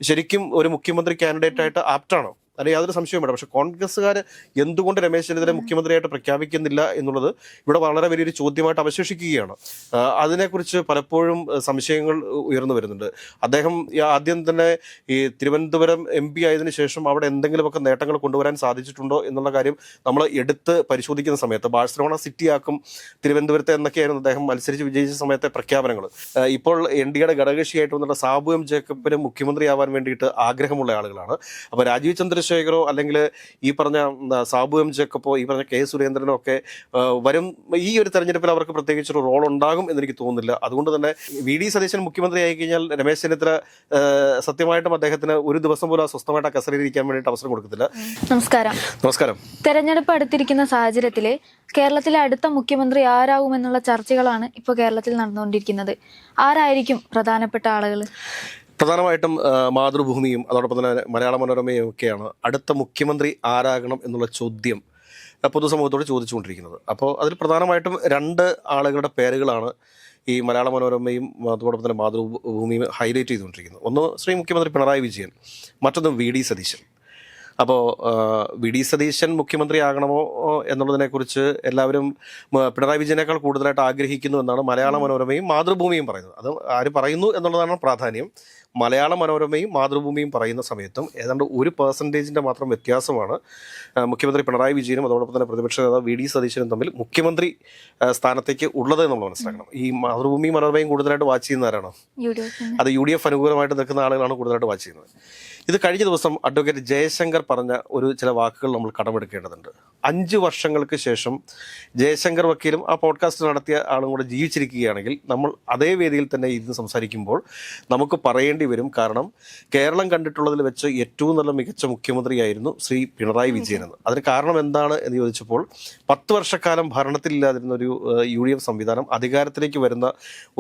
ശരിക്കും ഒരു മുഖ്യമന്ത്രി കാൻഡിഡേറ്റ് ആയിട്ട് ആപ്റ്റാണോ? അല്ലെങ്കിൽ യാതൊരു സംശയവും വേണ്ട. പക്ഷെ കോൺഗ്രസ്സുകാർ എന്തുകൊണ്ട് രമേശ് ചെന്നിത്തല മുഖ്യമന്ത്രിയായിട്ട് പ്രഖ്യാപിക്കുന്നില്ല എന്നുള്ളത് ഇവിടെ വളരെ വലിയൊരു ചോദ്യമായിട്ട് അവശേഷിക്കുകയാണ്. അതിനെക്കുറിച്ച് പലപ്പോഴും സംശയങ്ങൾ ഉയർന്നു വരുന്നുണ്ട്. അദ്ദേഹം ആദ്യം തന്നെ ഈ തിരുവനന്തപുരം MP ആയതിനു ശേഷം അവിടെ എന്തെങ്കിലുമൊക്കെ നേട്ടങ്ങൾ കൊണ്ടുവരാൻ സാധിച്ചിട്ടുണ്ടോ എന്നുള്ള കാര്യം നമ്മൾ എടുത്ത് പരിശോധിക്കുന്ന സമയത്ത് ബാഴ്സലോണ സിറ്റി ആക്കും തിരുവനന്തപുരത്തെ എന്നൊക്കെയായിരുന്നു അദ്ദേഹം മത്സരിച്ച് വിജയിച്ച സമയത്തെ പ്രഖ്യാപനങ്ങൾ. ഇപ്പോൾ NDAയുടെ ഘടകകക്ഷിയായിട്ട് വന്നിട്ടുള്ള സാബു M ജേക്കബിന് മുഖ്യമന്ത്രിയാവാൻ വേണ്ടിയിട്ട് ആഗ്രഹമുള്ള ആളുകളാണ്. അപ്പോൾ രാജീവ് ചന്ദ്രശേഖരോ അല്ലെങ്കിൽ ഈ പറഞ്ഞ സാബു M ജേക്കബോ ഈ പറഞ്ഞ K സുരേന്ദ്രനോ ഒക്കെ വരും ഈ ഒരു തെരഞ്ഞെടുപ്പിൽ അവർക്ക് പ്രത്യേകിച്ചൊരു റോൾ ഉണ്ടാകും എന്നെനിക്ക് തോന്നുന്നില്ല. അതുകൊണ്ട് തന്നെ VD സതീശൻ മുഖ്യമന്ത്രി ആയി കഴിഞ്ഞാൽ രമേശ് ചെന്നിത്തല സത്യമായിട്ടും അദ്ദേഹത്തിന് ഒരു ദിവസം പോലും സ്വസ്ഥമായിട്ട് കസറിയിരിക്കാൻ വേണ്ടിയിട്ട് അവസരം കൊടുക്കത്തില്ല. നമസ്കാരം. തെരഞ്ഞെടുപ്പ് അടുത്തിരിക്കുന്ന സാഹചര്യത്തിൽ കേരളത്തിലെ അടുത്ത മുഖ്യമന്ത്രി ആരാകുമെന്നുള്ള ചർച്ചകളാണ് ഇപ്പോൾ കേരളത്തിൽ നടന്നുകൊണ്ടിരിക്കുന്നത്. ആരായിരിക്കും പ്രധാനപ്പെട്ട ആളുകൾ? പ്രധാനമായിട്ടും മാതൃഭൂമിയും അതോടൊപ്പം തന്നെ മലയാള മനോരമയും ഒക്കെയാണ് അടുത്ത മുഖ്യമന്ത്രി ആരാകണം എന്നുള്ള ചോദ്യം പൊതുസമൂഹത്തോട് ചോദിച്ചുകൊണ്ടിരിക്കുന്നത്. അപ്പോൾ അതിൽ പ്രധാനമായിട്ടും 2 ആളുകളുടെ പേരുകളാണ് ഈ മലയാള മനോരമയും അതോടൊപ്പം തന്നെ മാതൃഭൂമിയും ഹൈലൈറ്റ് ചെയ്തുകൊണ്ടിരിക്കുന്നത്. ഒന്ന് ശ്രീ മുഖ്യമന്ത്രി പിണറായി വിജയൻ, മറ്റൊന്ന് VD സതീശൻ. അപ്പോൾ VD സതീശൻ മുഖ്യമന്ത്രി ആകണമോ എന്നുള്ളതിനെക്കുറിച്ച് എല്ലാവരും പിണറായി വിജയനേക്കാൾ കൂടുതലായിട്ട് ആഗ്രഹിക്കുന്നു എന്നാണ് മലയാള മനോരമയും മാതൃഭൂമിയും പറയുന്നത്. അത് ആര് പറയുന്നു എന്നുള്ളതാണ് പ്രാധാന്യം. മലയാള മനോരമയും മാതൃഭൂമിയും പറയുന്ന സമയത്തും ഏതാണ്ട് 1% മാത്രം വ്യത്യാസമാണ് മുഖ്യമന്ത്രി പിണറായി വിജയനും അതോടൊപ്പം തന്നെ പ്രതിപക്ഷ നേതാവ് VD സതീശനും തമ്മിൽ മുഖ്യമന്ത്രി സ്ഥാനത്തേക്ക് ഉള്ളത് നമ്മൾ മനസ്സിലാക്കണം. ഈ മാതൃഭൂമിയും മനോരമയും കൂടുതലായിട്ട് വാച്ച് ചെയ്യുന്ന ആരാണ്? അത് UDF അനുകൂലമായിട്ട് നിൽക്കുന്ന ആളുകളാണ് കൂടുതലായിട്ട് വാച്ച് ചെയ്യുന്നത്. ഇത് കഴിഞ്ഞ ദിവസം അഡ്വക്കേറ്റ് ജയശങ്കർ പറഞ്ഞ ചില വാക്കുകൾ നമ്മൾ കടമെടുക്കേണ്ടതുണ്ട്. 5 വർഷങ്ങൾക്ക് ശേഷം ജയശങ്കർ വക്കീലും ആ പോഡ്കാസ്റ്റ് നടത്തിയ ആളും കൂടെ ജീവിച്ചിരിക്കുകയാണെങ്കിൽ നമ്മൾ അതേ വേദിയിൽ തന്നെ ഇരുന്ന് സംസാരിക്കുമ്പോൾ നമുക്ക് പറയേണ്ടി വരും. കാരണം കേരളം കണ്ടിട്ടുള്ളതിൽ വെച്ച് ഏറ്റവും നല്ല മികച്ച മുഖ്യമന്ത്രിയായിരുന്നു ശ്രീ പിണറായി വിജയൻ എന്ന്. അതിന് കാരണം എന്താണ് എന്ന് ചോദിച്ചപ്പോൾ 10 വർഷക്കാലം ഭരണത്തിലില്ലാതിരുന്ന ഒരു UDF സംവിധാനം അധികാരത്തിലേക്ക് വരുന്ന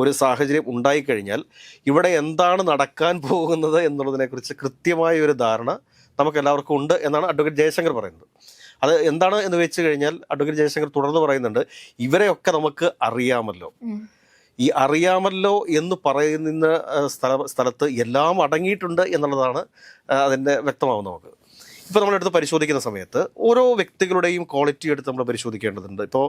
ഒരു സാഹചര്യം ഉണ്ടായിക്കഴിഞ്ഞാൽ ഇവിടെ എന്താണ് നടക്കാൻ പോകുന്നത് എന്നുള്ളതിനെക്കുറിച്ച് കൃത്യമായ ഒരു ധാരണ നമുക്ക് എല്ലാവർക്കും ഉണ്ട് എന്നാണ് അഡ്വക്കേറ്റ് ജയശങ്കർ പറയുന്നത്. അത് എന്താണ് എന്ന് വെച്ച് കഴിഞ്ഞാൽ അഡ്വക്കേറ്റ് ജയശങ്കർ തുടർന്ന് പറയുന്നുണ്ട്, ഇവരെയൊക്കെ നമുക്ക് അറിയാമല്ലോ. ഈ അറിയാമല്ലോ എന്ന് പറയുന്ന സ്ഥലത്ത് എല്ലാം അടങ്ങിയിട്ടുണ്ട് എന്നുള്ളതാണ് അതിൻ്റെ വ്യക്തമാവും നമുക്ക്. ഇപ്പോൾ നമ്മളെടുത്ത് പരിശോധിക്കുന്ന സമയത്ത് ഓരോ വ്യക്തികളുടെയും ക്വാളിറ്റി എടുത്ത് നമ്മൾ പരിശോധിക്കേണ്ടതുണ്ട്. ഇപ്പോൾ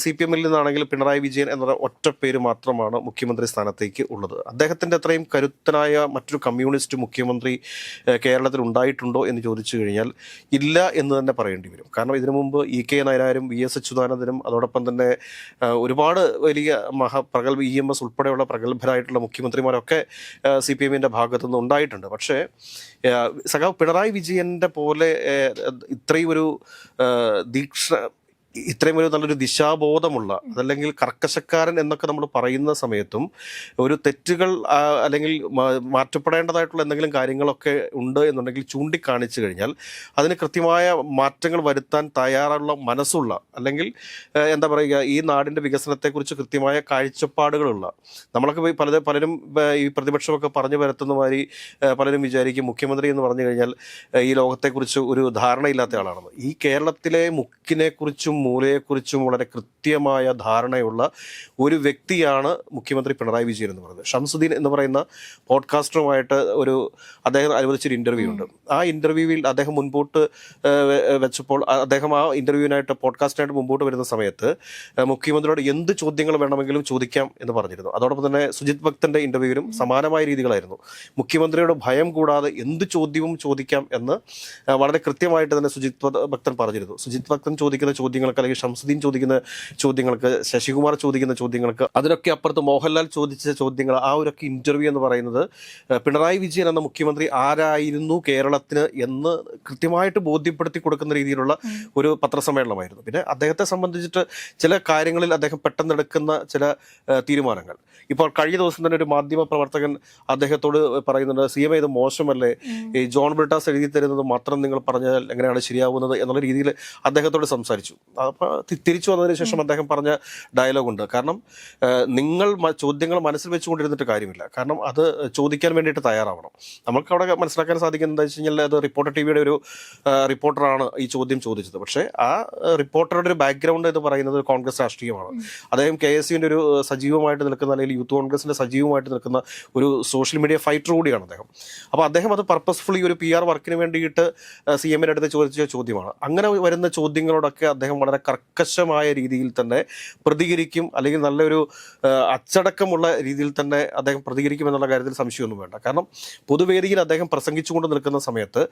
CPM നിന്നാണെങ്കിൽ പിണറായി വിജയൻ എന്ന ഒറ്റ പേര് മാത്രമാണ് മുഖ്യമന്ത്രി സ്ഥാനത്തേക്ക് ഉള്ളത്. അദ്ദേഹത്തിൻ്റെ അത്രയും കരുത്തനായ മറ്റൊരു കമ്മ്യൂണിസ്റ്റ് മുഖ്യമന്ത്രി കേരളത്തിൽ ഉണ്ടായിട്ടുണ്ടോ എന്ന് ചോദിച്ചു കഴിഞ്ഞാൽ ഇല്ല എന്ന് തന്നെ പറയേണ്ടി വരും. കാരണം ഇതിനു മുമ്പ് EK നായനാരും VS അച്യുതാനന്ദനും അതോടൊപ്പം തന്നെ ഒരുപാട് വലിയ EMS ഉൾപ്പെടെയുള്ള പ്രഗത്ഭരായിട്ടുള്ള മുഖ്യമന്ത്രിമാരൊക്കെ CPMൻ്റെ ഭാഗത്തുനിന്ന് ഉണ്ടായിട്ടുണ്ട്. പക്ഷേ സഖാവ് പിണറായി വിജയൻ്റെ പോലെ ഇത്രയും ഒരു ഇത്രയും ഒരു നല്ലൊരു ദിശാബോധമുള്ള അതല്ലെങ്കിൽ കർക്കശക്കാരൻ എന്നൊക്കെ നമ്മൾ പറയുന്ന സമയത്തും ഒരു തെറ്റുകൾ അല്ലെങ്കിൽ മാറ്റപ്പെടേണ്ടതായിട്ടുള്ള എന്തെങ്കിലും കാര്യങ്ങളൊക്കെ ഉണ്ട് എന്നുണ്ടെങ്കിൽ ചൂണ്ടിക്കാണിച്ചു കഴിഞ്ഞാൽ അതിന് കൃത്യമായ മാറ്റങ്ങൾ വരുത്താൻ തയ്യാറുള്ള മനസ്സുള്ള അല്ലെങ്കിൽ എന്താ പറയുക ഈ നാടിൻ്റെ വികസനത്തെക്കുറിച്ച് കൃത്യമായ കാഴ്ചപ്പാടുകളുള്ള നമ്മളൊക്കെ പലരും ഈ പ്രതിപക്ഷമൊക്കെ പറഞ്ഞു വരുത്തുന്ന മാതിരി പലരും വിചാരിക്കും മുഖ്യമന്ത്രി എന്ന് പറഞ്ഞു കഴിഞ്ഞാൽ ഈ ലോകത്തെക്കുറിച്ച് ഒരു ധാരണയില്ലാത്ത ആളാണെന്ന്. ഈ കേരളത്തിലെ മുക്കിനെക്കുറിച്ചും മൂലയെക്കുറിച്ചും വളരെ കൃത്യമായ ധാരണയുള്ള ഒരു വ്യക്തിയാണ് മുഖ്യമന്ത്രി പിണറായി വിജയൻ എന്ന് പറയുന്നത്. ഷംസുദ്ദീൻ എന്ന് പറയുന്ന പോഡ്കാസ്റ്ററുമായിട്ട് അദ്ദേഹം അനുവദിച്ചൊരു ഇൻ്റർവ്യൂ ഉണ്ട്. ആ ഇൻ്റർവ്യൂവിൽ അദ്ദേഹം മുൻപോട്ട് വെച്ചപ്പോൾ അദ്ദേഹം ആ ഇൻ്റർവ്യൂവിനായിട്ട് പോഡ്കാസ്റ്റിനായിട്ട് മുമ്പോട്ട് വരുന്ന സമയത്ത് മുഖ്യമന്ത്രിയോട് എന്ത് ചോദ്യങ്ങൾ വേണമെങ്കിലും ചോദിക്കാം എന്ന് പറഞ്ഞിരുന്നു. അതോടൊപ്പം തന്നെ സുജിത് ഭക്തൻ്റെ ഇൻ്റർവ്യൂവിലും സമാനമായ രീതികളായിരുന്നു. മുഖ്യമന്ത്രിയുടെ ഭയം കൂടാതെ എന്ത് ചോദ്യവും ചോദിക്കാം എന്ന് വളരെ കൃത്യമായിട്ട് തന്നെ സുജിത് ഭക്തൻ പറഞ്ഞിരുന്നു. സുജിത് ഭക്തൻ ചോദിക്കുന്ന ചോദ്യങ്ങൾക്ക് അല്ലെങ്കിൽ ഷംസുദ്ദീൻ ചോദിക്കുന്ന ചോദ്യങ്ങൾക്ക്, ശശികുമാർ ചോദിക്കുന്ന ചോദ്യങ്ങൾക്ക്, അതിനൊക്കെ അപ്പുറത്ത് മോഹൻലാൽ ചോദിച്ച ചോദ്യങ്ങൾ, ആ ഒരു ഇൻ്റർവ്യൂ എന്ന് പറയുന്നത് പിണറായി വിജയൻ എന്ന മുഖ്യമന്ത്രി ആരായിരുന്നു കേരളത്തിന് എന്ന് കൃത്യമായിട്ട് ബോധ്യപ്പെടുത്തി കൊടുക്കുന്ന രീതിയിലുള്ള ഒരു പത്രസമ്മേളനമായിരുന്നു. പിന്നെ അദ്ദേഹത്തെ സംബന്ധിച്ചിട്ട് ചില കാര്യങ്ങളിൽ അദ്ദേഹം പെട്ടെന്നെടുക്കുന്ന ചില തീരുമാനങ്ങൾ. ഇപ്പോൾ കഴിഞ്ഞ ദിവസം തന്നെ ഒരു മാധ്യമ പ്രവർത്തകൻ അദ്ദേഹത്തോട് പറയുന്നുണ്ട്, CMA ഇത് മോശമല്ലേ, ഈ ജോൺ ബ്രിട്ടാസ് എഴുതി തരുന്നത് മാത്രം നിങ്ങൾ പറഞ്ഞാൽ എങ്ങനെയാണ് ശരിയാവുന്നത് എന്നുള്ള രീതിയിൽ അദ്ദേഹത്തോട് സംസാരിച്ചു. അപ്പോൾ തിരിച്ചു വന്നതിന് ശേഷം അദ്ദേഹം പറഞ്ഞ ഡയലോഗുണ്ട്. കാരണം നിങ്ങൾ ചോദ്യങ്ങൾ മനസ്സിൽ വെച്ചുകൊണ്ടിരുന്നിട്ട് കാര്യമില്ല, കാരണം അത് ചോദിക്കാൻ വേണ്ടിയിട്ട് തയ്യാറാവണം. നമുക്ക് അവിടെ മനസ്സിലാക്കാൻ സാധിക്കുന്നത് എന്താ വെച്ച് കഴിഞ്ഞാൽ അത് റിപ്പോർട്ടർ ടി വിയുടെ ഒരു റിപ്പോർട്ടറാണ് ഈ ചോദ്യം ചോദിച്ചത്. പക്ഷേ ആ റിപ്പോർട്ടറുടെ ഒരു ബാക്ക്ഗ്രൗണ്ട് എന്ന് പറയുന്നത് കോൺഗ്രസ് രാഷ്ട്രീയമാണ്. അദ്ദേഹം KSUവിൻ്റെ ഒരു സജീവമായിട്ട് നിൽക്കുന്ന, അല്ലെങ്കിൽ യൂത്ത് കോൺഗ്രസിൻ്റെ സജീവമായിട്ട് നിൽക്കുന്ന ഒരു സോഷ്യൽ മീഡിയ ഫൈറ്റർ കൂടിയാണ് അദ്ദേഹം. അപ്പോൾ അദ്ദേഹം അത് പർപ്പസ്ഫുള്ളി ഒരു PR വർക്കിന് വേണ്ടിയിട്ട് CM-ന്റെ അടുത്ത് ചോദിച്ച ചോദ്യമാണ്. അങ്ങനെ വരുന്ന ചോദ്യങ്ങളോടൊക്കെ അദ്ദേഹം വളരെ കർക്കശമായ രീതിയിൽ തന്നെ പ്രതികരിക്കും, അല്ലെങ്കിൽ നല്ലൊരു അച്ചടക്കമുള്ള രീതിയിൽ തന്നെ അദ്ദേഹം പ്രതികരിക്കും എന്നുള്ള കാര്യത്തിൽ സംശയമൊന്നും വേണ്ട. കാരണം പൊതുവേദിയിൽ അദ്ദേഹം പ്രസംഗിച്ചുകൊണ്ട് നിൽക്കുന്ന സമയത്ത്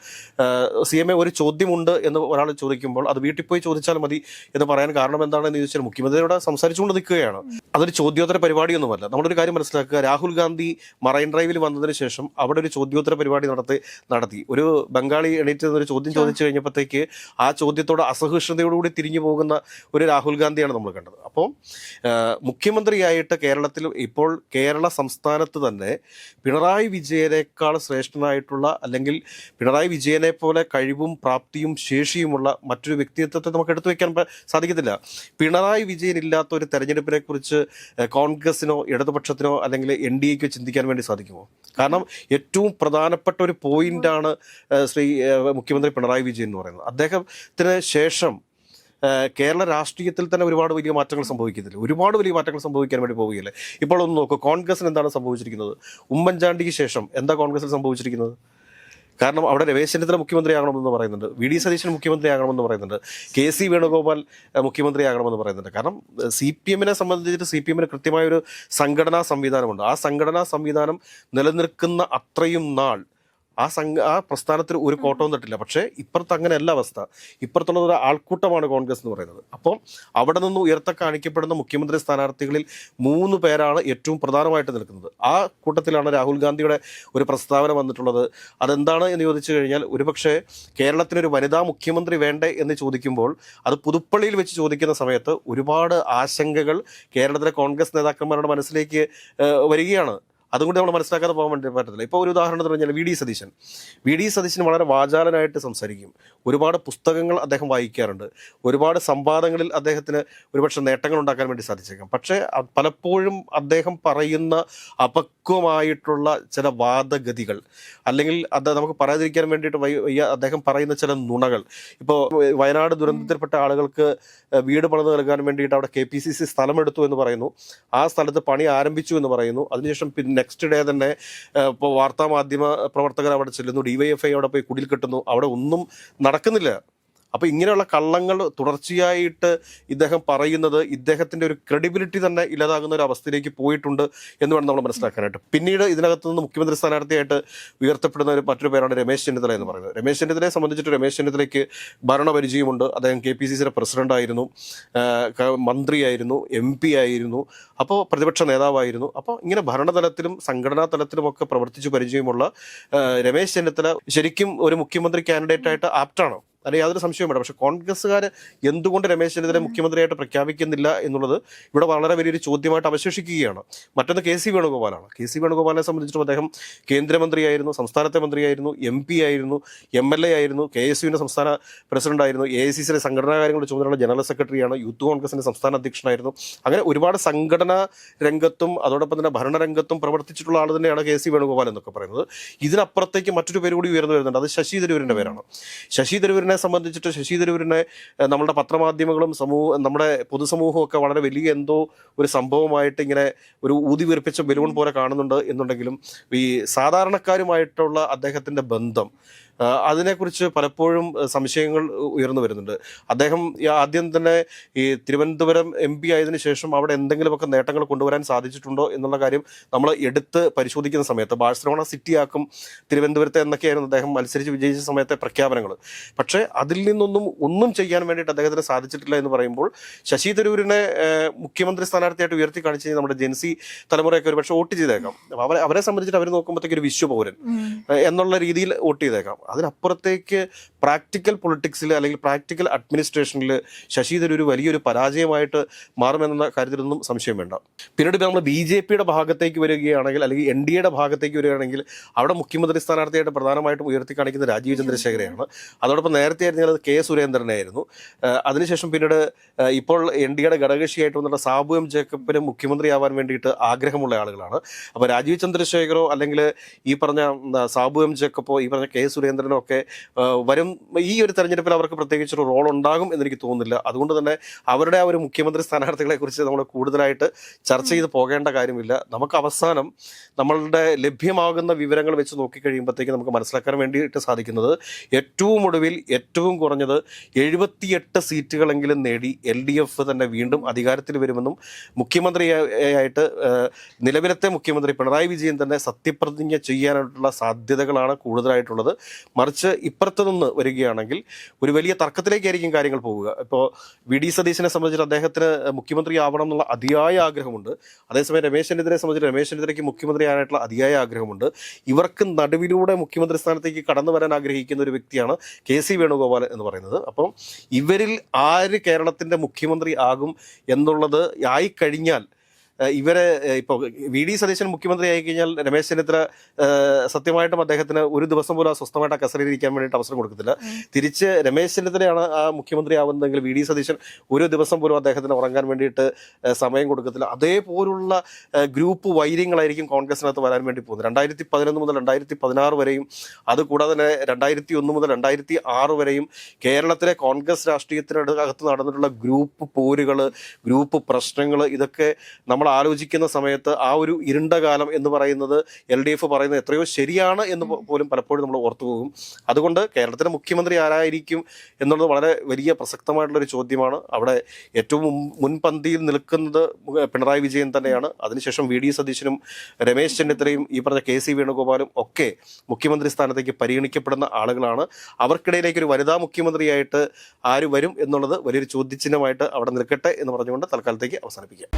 CMA ഒരു ചോദ്യമുണ്ട് എന്ന് ഒരാൾ ചോദിക്കുമ്പോൾ അത് വീട്ടിൽ പോയി ചോദിച്ചാൽ മതി എന്ന് പറയാൻ കാരണം എന്താണെന്ന് ചോദിച്ചാൽ മുഖ്യമന്ത്രിയോട് സംസാരിച്ചുകൊണ്ട് നിൽക്കുകയാണ്. അതൊരു ചോദ്യോത്തര പരിപാടിയൊന്നുമല്ല. നമ്മളൊരു കാര്യം മനസ്സിലാക്കുക, രാഹുൽ ഗാന്ധി മറൈൻ ഡ്രൈവിൽ വന്നതിന് ശേഷം അവിടെ ഒരു ചോദ്യോത്തര പരിപാടി നടത്തി ഒരു ബംഗാളി എണീറ്റ് ഒരു ചോദ്യം ചോദിച്ചു കഴിഞ്ഞപ്പോഴത്തേക്ക് ആ ചോദ്യത്തോട് അസഹിഷ്ണുതയോടുകൂടി തിരിഞ്ഞു പോകുന്ന ഒരു രാഹുൽ ഗാന്ധിയാണ് നമ്മൾ കണ്ടത്. അപ്പോൾ മുഖ്യമന്ത്രിയായിട്ട് കേരളത്തിൽ ഇപ്പോൾ കേരള സംസ്ഥാനത്ത് തന്നെ പിണറായി വിജയനേക്കാൾ ശ്രേഷ്ഠനായിട്ടുള്ള, അല്ലെങ്കിൽ പിണറായി വിജയനെ പോലെ കഴിവും പ്രാപ്തിയും ശേഷിയുമുള്ള മറ്റൊരു വ്യക്തിത്വത്തെ നമുക്ക് എടുത്തു വെക്കാൻ സാധിക്കത്തില്ല. പിണറായി വിജയൻ ഇല്ലാത്ത ഒരു തെരഞ്ഞെടുപ്പിനെ കുറിച്ച് കോൺഗ്രസിനോ ഇടതുപക്ഷത്തിനോ അല്ലെങ്കിൽ NDAക്കോ ചിന്തിക്കാൻ വേണ്ടി സാധിക്കുമോ? കാരണം ഏറ്റവും പ്രധാനപ്പെട്ട ഒരു പോയിന്റാണ് മുഖ്യമന്ത്രി പിണറായി വിജയൻ എന്ന് പറയുന്നത്. അദ്ദേഹത്തിന് ശേഷം കേരള രാഷ്ട്രീയത്തിൽ തന്നെ ഒരുപാട് വലിയ മാറ്റങ്ങൾ സംഭവിക്കുന്നില്ല, ഒരുപാട് വലിയ മാറ്റങ്ങൾ സംഭവിക്കാൻ വേണ്ടി പോവുകയല്ലേ. ഇപ്പോൾ ഒന്ന് നോക്കൂ, കോൺഗ്രസിന് എന്താണ് സംഭവിച്ചിരിക്കുന്നത്? ഉമ്മൻചാണ്ടിക്ക് ശേഷം എന്താ കോൺഗ്രസിൽ സംഭവിച്ചിരിക്കുന്നത്? കാരണം അവിടെ രമേശ് ചെന്നിത്തല മുഖ്യമന്ത്രിയാകണമെന്ന് പറയുന്നുണ്ട്, VD സതീശൻ മുഖ്യമന്ത്രിയാകണമെന്ന് പറയുന്നുണ്ട്, KC വേണുഗോപാൽ മുഖ്യമന്ത്രിയാകണമെന്ന് പറയുന്നുണ്ട്. കാരണം CPM-നെ സംബന്ധിച്ചിട്ട് CPM-ന് കൃത്യമായൊരു സംഘടനാ സംവിധാനമുണ്ട്. ആ സംഘടനാ സംവിധാനം നിലനിൽക്കുന്ന അത്രയും നാൾ ആ പ്രസ്ഥാനത്തിന് ഒരു കോട്ടവും തട്ടില്ല. പക്ഷേ ഇപ്പുറത്ത് അങ്ങനെയല്ല അവസ്ഥ. ഇപ്പുറത്തുള്ള ഒരു ആൾക്കൂട്ടമാണ് കോൺഗ്രസ് എന്ന് പറയുന്നത്. അപ്പം അവിടെ നിന്ന് ഉയർത്തക്കാണിക്കപ്പെടുന്ന മുഖ്യമന്ത്രി സ്ഥാനാർത്ഥികളിൽ 3 പേരാണ് ഏറ്റവും പ്രധാനമായിട്ട് നിൽക്കുന്നത്. ആ കൂട്ടത്തിലാണ് രാഹുൽ ഗാന്ധിയുടെ ഒരു പ്രസ്താവന വന്നിട്ടുള്ളത്. അതെന്താണ് എന്ന് ചോദിച്ചു കഴിഞ്ഞാൽ, ഒരുപക്ഷെ കേരളത്തിനൊരു വനിതാ മുഖ്യമന്ത്രി വേണ്ടേ എന്ന് ചോദിക്കുമ്പോൾ അത് പുതുപ്പള്ളിയിൽ വെച്ച് ചോദിക്കുന്ന സമയത്ത് ഒരുപാട് ആശങ്കകൾ കേരളത്തിലെ കോൺഗ്രസ് നേതാക്കന്മാരുടെ മനസ്സിലേക്ക് വരികയാണ്. അതുകൊണ്ട് നമ്മൾ മനസ്സിലാക്കാതെ പോകാൻ വേണ്ടി പറ്റത്തില്ല. ഇപ്പോൾ ഒരു ഉദാഹരണത്തിന് പറഞ്ഞാൽ VD സതീശൻ വളരെ വാചാലനായിട്ട് സംസാരിക്കും. ഒരുപാട് പുസ്തകങ്ങൾ അദ്ദേഹം വായിക്കാറുണ്ട്. ഒരുപാട് സംവാദങ്ങളിൽ അദ്ദേഹത്തിന് ഒരുപക്ഷെ നേട്ടങ്ങൾ ഉണ്ടാക്കാൻ വേണ്ടി സാധിച്ചേക്കാം. പക്ഷേ പലപ്പോഴും അദ്ദേഹം പറയുന്ന അപക്വമായിട്ടുള്ള ചില വാദഗതികൾ, അല്ലെങ്കിൽ അത് നമുക്ക് പറയാതിരിക്കാൻ വേണ്ടിയിട്ട് അദ്ദേഹം പറയുന്ന ചില നുണകൾ. ഇപ്പോൾ വയനാട് ദുരന്തത്തിൽപ്പെട്ട ആളുകൾക്ക് വീട് പണിത് നൽകാൻ വേണ്ടിയിട്ട് അവിടെ KPCC സ്ഥലമെടുത്തു എന്ന് പറയുന്നു. ആ സ്ഥലത്ത് പണി ആരംഭിച്ചു എന്ന് പറയുന്നു. അതിനുശേഷം നെക്സ്റ്റ് ഡേ തന്നെ ഇപ്പോൾ വാർത്താമാധ്യമ പ്രവർത്തകർ അവിടെ ചെല്ലുന്നു, DYFI അവിടെ പോയി കുടിൽ കെട്ടുന്നു. അവിടെ ഒന്നും നടക്കുന്നില്ല. അപ്പോൾ ഇങ്ങനെയുള്ള കള്ളങ്ങൾ തുടർച്ചയായിട്ട് ഇദ്ദേഹം പറയുന്നത് ഇദ്ദേഹത്തിൻ്റെ ഒരു ക്രെഡിബിലിറ്റി തന്നെ ഇല്ലാതാകുന്ന ഒരു അവസ്ഥയിലേക്ക് പോയിട്ടുണ്ട് എന്ന് വേണം നമ്മൾ മനസ്സിലാക്കാനായിട്ട്. പിന്നീട് ഇതിനകത്ത് നിന്ന് മുഖ്യമന്ത്രി സ്ഥാനാർത്ഥിയായിട്ട് ഉയർത്തപ്പെടുന്ന മറ്റൊരു പേരാണ് രമേശ് ചെന്നിത്തല എന്ന് പറയുന്നത്. രമേശ് ചെന്നിത്തലയെ സംബന്ധിച്ചിട്ട് രമേശ് ചെന്നിത്തലയ്ക്ക് ഭരണപരിചയമുണ്ട്. അദ്ദേഹം KPCCയുടെ പ്രസിഡൻ്റായിരുന്നു, മന്ത്രിയായിരുന്നു, MP ആയിരുന്നു, അപ്പോൾ പ്രതിപക്ഷ നേതാവായിരുന്നു. അപ്പോൾ ഇങ്ങനെ ഭരണതലത്തിലും സംഘടനാ തലത്തിലുമൊക്കെ പ്രവർത്തിച്ചു പരിചയമുള്ള രമേശ് ചെന്നിത്തല ശരിക്കും ഒരു മുഖ്യമന്ത്രി കാൻഡിഡേറ്റായിട്ട് ആപ്റ്റാണ്, അല്ലെങ്കിൽ യാതൊരു സംശയവും വേണ്ട. പക്ഷേ കോൺഗ്രസ്സുകാർ എന്തുകൊണ്ട് രമേശ് ചെന്നിത്തല മുഖ്യമന്ത്രിയായിട്ട് പ്രഖ്യാപിക്കുന്നില്ല എന്നുള്ളത് ഇവിടെ വളരെ വലിയൊരു ചോദ്യമായിട്ട് അവശേഷിക്കുകയാണ്. മറ്റൊന്ന് KC വേണുഗോപാലാണ്. KC വേണുഗോപാലിനെ സംബന്ധിച്ചിട്ടും അദ്ദേഹം കേന്ദ്രമന്ത്രിയായിരുന്നു, സംസ്ഥാനത്തെ മന്ത്രിയായിരുന്നു, MP ആയിരുന്നു, MLA ആയിരുന്നു, KSUവിൻ്റെ സംസ്ഥാന പ്രസിഡന്റായിരുന്നു, AICCയുടെ സംഘടനാ കാര്യങ്ങളുടെ ചുമതലയുള്ള ജനറൽ സെക്രട്ടറിയാണ്, യൂത്ത് കോൺഗ്രസിൻ്റെ സംസ്ഥാന അധ്യക്ഷനായിരുന്നു. അങ്ങനെ ഒരുപാട് സംഘടനാ രംഗത്തും അതോടൊപ്പം തന്നെ ഭരണരംഗത്തും പ്രവർത്തിച്ചിട്ടുള്ള ആൾ തന്നെയാണ് KC വേണുഗോപാൽ എന്നൊക്കെ പറയുന്നത്. ഇതിനപ്പുറത്തേക്ക് മറ്റൊരു പേര് കൂടി ഉയർന്നു വരുന്നുണ്ട്. അത് ശശി തരൂരിൻ്റെ പേരാണ്. ശശി തരൂരിനെ സംബന്ധിച്ചിട്ട് ശശി തരൂരിനെ നമ്മുടെ പത്രമാധ്യമങ്ങളും നമ്മുടെ പൊതുസമൂഹവും ഒക്കെ വളരെ വലിയ എന്തോ ഒരു സംഭവമായിട്ട് ഇങ്ങനെ ഒരു ഊതി വീർപ്പിച്ച ബലൂൺ പോലെ കാണുന്നുണ്ട് എന്നുണ്ടെങ്കിലും ഈ സാധാരണക്കാരുമായിട്ടുള്ള അദ്ദേഹത്തിൻ്റെ ബന്ധം, അതിനെക്കുറിച്ച് പലപ്പോഴും സംശയങ്ങൾ ഉയർന്നു വരുന്നുണ്ട്. അദ്ദേഹം ആദ്യം തന്നെ ഈ തിരുവനന്തപുരം MP ആയതിനു ശേഷം അവിടെ എന്തെങ്കിലുമൊക്കെ നേട്ടങ്ങൾ കൊണ്ടുവരാൻ സാധിച്ചിട്ടുണ്ടോ എന്നുള്ള കാര്യം നമ്മൾ എടുത്ത് പരിശോധിക്കുന്ന സമയത്ത് ബാഴ്സലോണ സിറ്റി ആക്കും തിരുവനന്തപുരത്തെ എന്നൊക്കെയായിരുന്നു അദ്ദേഹം മത്സരിച്ച് വിജയിച്ച സമയത്തെ പ്രഖ്യാപനങ്ങൾ. പക്ഷേ അതിൽ ഒന്നും ചെയ്യാൻ വേണ്ടിയിട്ട് അദ്ദേഹത്തിന് സാധിച്ചിട്ടില്ല എന്ന് പറയുമ്പോൾ ശശി തരൂരിനെ മുഖ്യമന്ത്രി സ്ഥാനാർത്ഥിയായിട്ട് ഉയർത്തി കാണിച്ച് കഴിഞ്ഞാൽ നമ്മുടെ ജെൻസി തലമുറയൊക്കെ ഒരുപക്ഷെ വോട്ട് ചെയ്തേക്കാം. അവരെ സംബന്ധിച്ചിട്ട് അവർ നോക്കുമ്പോഴത്തേക്ക് ഒരു വിശ്വപൗരൻ എന്നുള്ള രീതിയിൽ വോട്ട് ചെയ്തേക്കാം. അതിനപ്പുറത്തേക്ക് പ്രാക്ടിക്കൽ പൊളിറ്റിക്സിൽ അല്ലെങ്കിൽ പ്രാക്ടിക്കൽ അഡ്മിനിസ്ട്രേഷനിൽ ശശി തരൂർ ഒരു വലിയൊരു പരാജയമായിട്ട് മാറുമെന്ന കാര്യത്തിലൊന്നും സംശയം വേണ്ട. പിന്നീട് ഇപ്പോൾ നമ്മൾ BJP-യുടെ ഭാഗത്തേക്ക് വരികയാണെങ്കിൽ അല്ലെങ്കിൽ NDA-യുടെ ഭാഗത്തേക്ക് വരികയാണെങ്കിൽ അവിടെ മുഖ്യമന്ത്രി സ്ഥാനാർത്ഥിയായിട്ട് പ്രധാനമായിട്ടും ഉയർത്തി കാണിക്കുന്ന രാജീവ് ചന്ദ്രശേഖരെയാണ്. അതോടൊപ്പം നേരത്തെ ആയിരുന്നത് K. സുരേന്ദ്രനായിരുന്നു. അതിനുശേഷം പിന്നീട് ഇപ്പോൾ NDA-യുടെ ഘടകകക്ഷിയായിട്ട് വന്നിട്ട് സാബു M. ജേക്കബിന് മുഖ്യമന്ത്രിയാവാൻ വേണ്ടിയിട്ട് ആഗ്രഹമുള്ള ആളുകളാണ്. അപ്പോൾ രാജീവ് ചന്ദ്രശേഖരോ അല്ലെങ്കിൽ ഈ പറഞ്ഞ സാബു M. ജേക്കബോ ഈ പറഞ്ഞ K. സുരേന്ദ്രനോ ഒക്കെ വരും ഈ ഒരു തെരഞ്ഞെടുപ്പിൽ അവർക്ക് പ്രത്യേകിച്ചൊരു റോൾ ഉണ്ടാകും എന്നെനിക്ക് തോന്നുന്നില്ല. അതുകൊണ്ട് തന്നെ അവരുടെ ആ ഒരു മുഖ്യമന്ത്രി സ്ഥാനാർത്ഥികളെ കുറിച്ച് നമ്മൾ കൂടുതലായിട്ട് ചർച്ച ചെയ്ത് പോകേണ്ട കാര്യമില്ല. നമുക്ക് അവസാനം നമ്മളുടെ ലഭ്യമാകുന്ന വിവരങ്ങൾ വെച്ച് നോക്കിക്കഴിയുമ്പോഴത്തേക്ക് നമുക്ക് മനസ്സിലാക്കാൻ വേണ്ടിയിട്ട് സാധിക്കുന്നത് ഏറ്റവും ഒടുവിൽ ഏറ്റവും കുറഞ്ഞത് 78 സീറ്റുകളെങ്കിലും നേടി LDF തന്നെ വീണ്ടും അധികാരത്തിൽ വരുമെന്നും മുഖ്യമന്ത്രിയായിട്ട് നിലവിലത്തെ മുഖ്യമന്ത്രി പിണറായി വിജയൻ തന്നെ സത്യപ്രതിജ്ഞ ചെയ്യാനായിട്ടുള്ള സാധ്യതകളാണ് കൂടുതലായിട്ടുള്ളത്. മറിച്ച് ഇപ്പുറത്തു നിന്ന് വരികയാണെങ്കിൽ ഒരു വലിയ തർക്കത്തിലേക്കായിരിക്കും കാര്യങ്ങൾ പോവുക. ഇപ്പോൾ VD സതീശനെ സംബന്ധിച്ച് അദ്ദേഹത്തിന് മുഖ്യമന്ത്രി ആവണം എന്നുള്ള അതിയായ ആഗ്രഹമുണ്ട്. അതേസമയം രമേശ് ചെന്നിത്തലയെ സംബന്ധിച്ച് രമേശ് ചെന്നിത്തലയ്ക്ക് മുഖ്യമന്ത്രി ആയിട്ടുള്ള അതിയായ ആഗ്രഹമുണ്ട്. ഇവർക്ക് നടുവിലൂടെ മുഖ്യമന്ത്രി സ്ഥാനത്തേക്ക് കടന്നു വരാൻ ആഗ്രഹിക്കുന്ന ഒരു വ്യക്തിയാണ് KC വേണുഗോപാൽ എന്ന് പറയുന്നത്. അപ്പം ഇവരിൽ ആര് കേരളത്തിൻ്റെ മുഖ്യമന്ത്രി ആകും എന്നുള്ളത് ആയിക്കഴിഞ്ഞാൽ ഇവരെ ഇപ്പോൾ VD സതീശൻ മുഖ്യമന്ത്രി ആയിക്കഴിഞ്ഞാൽ രമേശ് ചെന്നിത്തല സത്യമായിട്ടും അദ്ദേഹത്തിന് ഒരു ദിവസം പോലും സ്വസ്ഥമായിട്ട് ആ കസേരയിലിരിക്കാൻ വേണ്ടിയിട്ട് അവസരം കൊടുക്കത്തില്ല. തിരിച്ച് രമേശ് ചെന്നിത്തലയാണ് ആ മുഖ്യമന്ത്രി ആവുന്നതെങ്കിൽ VD സതീശൻ ഒരു ദിവസം പോലും അദ്ദേഹത്തിന് ഉറങ്ങാൻ വേണ്ടിയിട്ട് സമയം കൊടുക്കത്തില്ല. അതേപോലുള്ള ഗ്രൂപ്പ് വൈര്യങ്ങളായിരിക്കും കോൺഗ്രസിനകത്ത് വരാൻ വേണ്ടി പോകുന്നത്. 2011 മുതൽ 2016 വരെയും അതുകൂടാതെ തന്നെ 2001 മുതൽ 2006 വരെയും കേരളത്തിലെ കോൺഗ്രസ് രാഷ്ട്രീയത്തിനകത്ത് നടന്നിട്ടുള്ള ഗ്രൂപ്പ് പോരുകൾ, ഗ്രൂപ്പ് പ്രശ്നങ്ങൾ, ഇതൊക്കെ നമ്മൾ ആലോചിക്കുന്ന സമയത്ത് ആ ഒരു ഇരുണ്ട കാലം എന്ന് പറയുന്നത് LDF പറയുന്നത് എത്രയോ ശരിയാണ് എന്ന് പോലും പലപ്പോഴും നമ്മൾ ഓർത്തു പോകും. അതുകൊണ്ട് കേരളത്തിലെ മുഖ്യമന്ത്രി ആരായിരിക്കും എന്നുള്ളത് വളരെ വലിയ പ്രസക്തമായിട്ടുള്ളൊരു ചോദ്യമാണ്. അവിടെ ഏറ്റവും മുൻപന്തിയിൽ നിൽക്കുന്നത് പിണറായി വിജയൻ തന്നെയാണ്. അതിനുശേഷം VD സതീശനും രമേശ് ചെന്നിത്തലയും ഈ പറഞ്ഞ KC വേണുഗോപാലും ഒക്കെ മുഖ്യമന്ത്രി സ്ഥാനത്തേക്ക് പരിഗണിക്കപ്പെടുന്ന ആളുകളാണ്. അവർക്കിടയിലേക്ക് ഒരു വനിതാ മുഖ്യമന്ത്രിയായിട്ട് ആര് വരും എന്നുള്ളത് വലിയൊരു ചോദ്യചിഹ്നമായിട്ട് അവിടെ നിൽക്കട്ടെ എന്ന് പറഞ്ഞുകൊണ്ട് തൽക്കാലത്തേക്ക് അവസാനിപ്പിക്കാം.